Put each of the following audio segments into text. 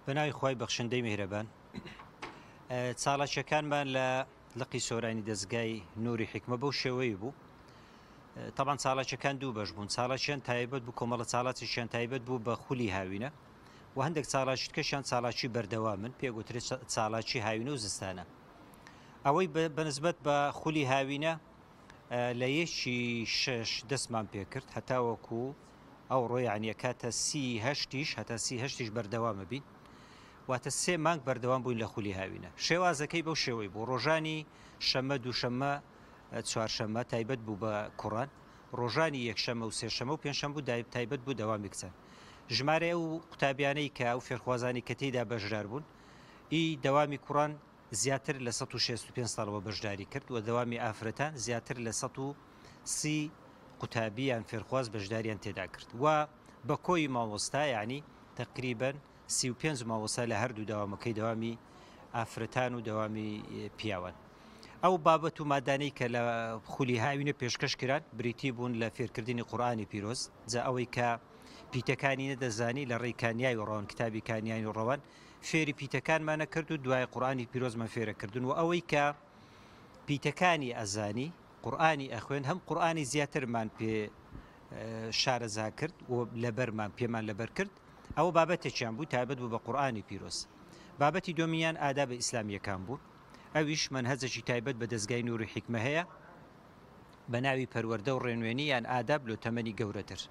بەناوی خوای بەخشندەی میهرەبان. چاڵاکیەکانمان لە لقی سۆرانی دەستگای نوری حکمە بەو شێوەیە بوو. طبعاً چاڵاکیەکان دوو بەش بوون، چاڵاکیان تایبەت بوو، کۆمەڵە چاڵاکیان تایبەت بوو بە خولی هاوینە و هەندێک چاڵاکیەکەشیان چاڵاکی بەردەوامن، پێگوترێت چاڵاکی هاوینە و زستانە. ئەوەی بەنسبەت بە خولی هاوینە لە یەکی 6 دەستمان پێکرد هەتا وەکو ئەو ڕۆیانە کاتە 38 هەتا 38 بەردەوامە بین، واتە 3 مانگ بەردەوام بووین لە خولی هاوینە. شێوازەکەی بەو شێوەی بوو، ڕۆژانی شەمە دووشەمە چوارشەمە تایبەت بوو بە کوڕان، ڕۆژانی یەکشەمە و سێشەمە و پێنجشەمە بوو تایبەت بوو دەوامی کچان. ژمارە و قوتابیانەی کە ئەو فێرخوازانی کە تێیدا بەشدار بوون دەوامی کوڕان زیاتر لە 165 ساڵەوە بەشداری کرد و دەوامی ئافرەتان زیاتر لە 130 قوتابیان فێرخواز بەشداریان تێدا کرد و بە کۆی ماوەستا یعنی تقریباً 35 ماوەستا لە هەردوو داوامەکەی دەوامی ئافرەتان و دەوامی پیاوان. ئەو بابەت و مادانەی کە لە خولی هاوینە پێشکەش کران بریتی بوون لە فێرکردنی قورئانی پیرۆز، جا ئەوەی کە پیتەکانی نەدەزانی لە ڕێکانیای و ڕەوان کتابی کانیانی و ڕەوان فێری پیتەکانمانە کرد و دوای قورئانی پیرۆزمان فێرەکردن و ئەوەی کە پیتەکانی ئەزانی قورئانی ئەخوێن هەم قورئانی زیاترمان پێ شارەزا کرد و لەبەرمان پێمان لەبەر کرد. ئەوە بابەتێکیان بوو تایبەت بوو بە قورئانی پیرۆز. بابەتی دومیان ئاداب ئیسلامیەکان بوو، ئەویش منهەجێکی تایبەت بە دەستگای نوری حکمە هەیە بە ناوی پەروەردە و ڕێنوێنی یان ئاداب لۆ تەمەنی گەورەتر.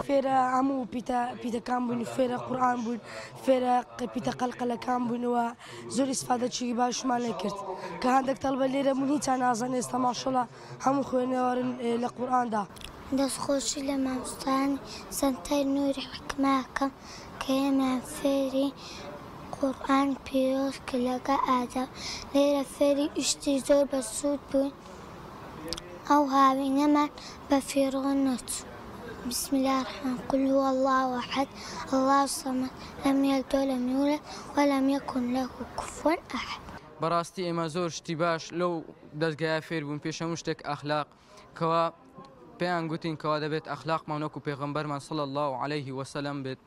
فێرە هەموو پیتەکان بووین، فێرە قورئان بووین، فێرە پیتە قەلقەلەکان بووینەوە، زۆر ئیسفادەی باشمان لێ کرد کە هەندێک تەڵبە لێرە بوون هیچیان نازانن، ئێستا ماشەڵڵا هەموو خوێنەوەرن لە قورئاندا. دەستخۆشی لە مامۆستایانی سەنتەر نوری حکمەکەم کە ئێمەیان فێری قورئان پیرۆز کرد لەگەڵ ئاداب. لێرە فێری ئیشتی زۆر بەسوود بووین، ئەو هاوینەمان بە فێرۆ نەچوو. بسم الله الرحمن قل هو الله أحد الله الصمد لم يلد ولم يولد ولم يكن له كفوا أحد. بەڕاستی ئێمە زۆر شتی باش لەو دەستگایە فێر بوون، پێش هەموو شتێک ئەخلاق کەوا پێیان گوتین کەوا دەبێت ئەخلاقمان وەکو پێغەمبەرمان صلی الله عليه وسلم بێت.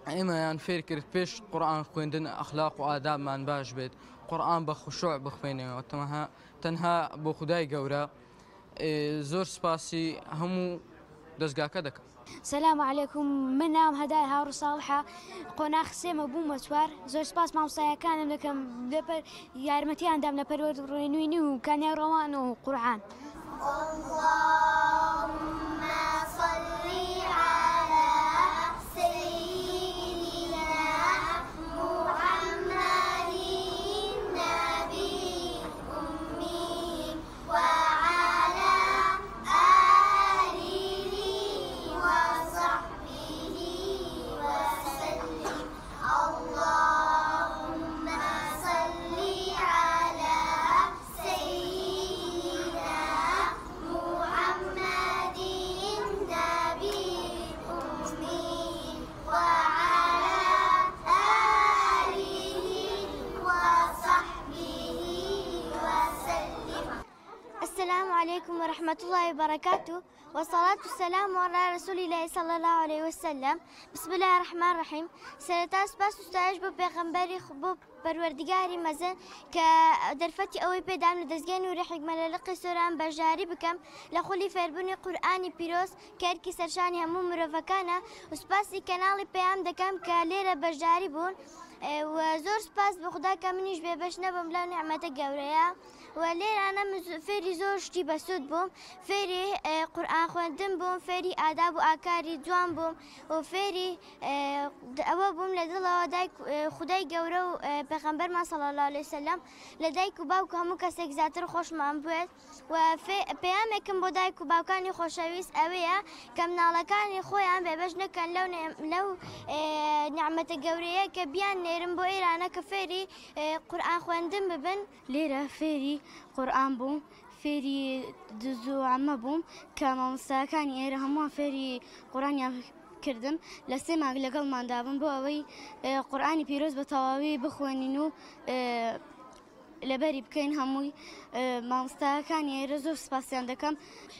ئێمەیان فێر کرد پێش قورئان خوێندن ئەخلاق و ئادابمان باش بێت، قورئان بە خوشوع بخوێنەوە تەنها بۆ خودای گەورە. زۆر سپاسی هەموو دەستگاکە دەکەم. سلام علیکم، من نام هەدای هاڕ ساڵحە قۆناغ سێمە بوومە چوار. زۆر سپاس مامۆستایەکانم دەکەم لەبەر یارمەتیاندام لە پەروەردەڕێنووینی و کانیای ڕەوان و قورئان. السلام عليكم ورحمة الله وبركاته، والصلاة والسلام على رسول الله صلى الله عليه وسلم. بسم الله الرحمن الرحيم. سرتا سپاس و ستایش بۆ پێغەمبەری بۆ پەروەردگاری مەزن کە دەرفەتی ئەوەی پێدام لە دەستگای نوری حکمە لە لقی سۆران بەشداری بکەم لە خولی فێربوونی قورئانی پیرۆز کە ئەرکی سەرشانی هەموو مرۆڤەکانە و سپاسی کەناڵی پێیام دەکەم کە لێرە بەشداری بوون و زۆر سپاس بە خودا کە منیش بێبەش نەبم لەو نیعمەتە گەورەیە و لێرانە من فێری زۆر شتی بەسوود بووم، فێری قورئان خوێندن بووم، فێری ئاداب و ئاکاری جوان بووم و فێری ئەوە بووم لە دڵەوە دایک خودای گەورە و پێغەمبەرمان صلی الله علیه وسلم لە دایک و باوک هەموو کەسێک زیاتر خۆشمان بوێت و پەیامێکم بۆ دایک و باوکانی خۆشەویست ئەوەیە کە مناڵەکانی خۆیان بێبەش نەکەن لەو نیعمەتە گەورەیە کە بیان نێرن بۆ ئێرانە کە فێری قورئان خوێندن ببن. لێرە فێری قورئان بووم، فێری دزوو عەمە بووم کە مامۆستاکانی ئێرە هەمووان فێری قورئانیان کردم لە 3 مانگ لەگەڵماندابم بۆ ئەوەی قورئانی پیرۆز بە تەواوی بخوێنین و لەبەری بکەین هەمووی مامۆستاکانی ئێرە زۆر سپاسیان دەکەم.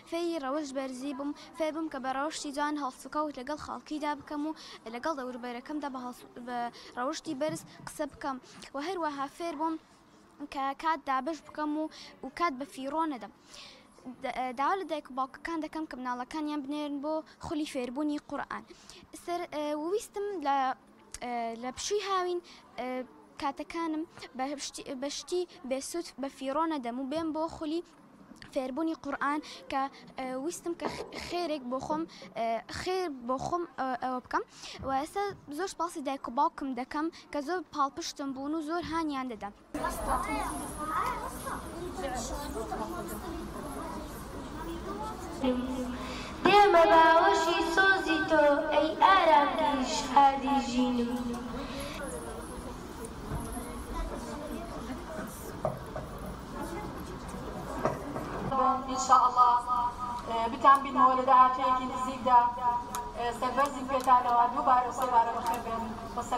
فێری ڕەوش بەرزی بووم، فێر بووم کە بە ڕەوشتی جوان هەڵسوکەوت لەگەڵ خەڵکیدا بکەم و لەگەڵ دەوروبەرەکەمدا بە ڕەوشتی بەرز قسە بکەم و هەروەها فێر بووم کە کات دابش بکەم و کات بە فیڕۆ نەدەم. داوا لە دایک و باوکەکان دەکەم کە مناڵەکانیان بنێرن بۆ خولی فێربوونی قورئان. ویستم لە پشووی هاوین کاتەکانم بەشتی بێسوود بە فیڕۆ نەدەم و بێم بۆ خولی فێربوونی قورئان کە ویستم کە خێرێک بۆ خۆم خێر بۆ خۆم ئەوە بکەم و ئێستا زۆر سپاسی دایک و باوکم دەکەم کە زۆر پاڵپشتم بوون و زۆر هانیان دەدەم. دێمە باوەشی سۆزی تۆ ئەی ئارامگیش هادی ژینم. ئینشاءالله بتان بینەوە لە داهاتوویەکی نزیکدا سەربەرزی پێتانەوە دووبارە سێبارە بەخێر بێن.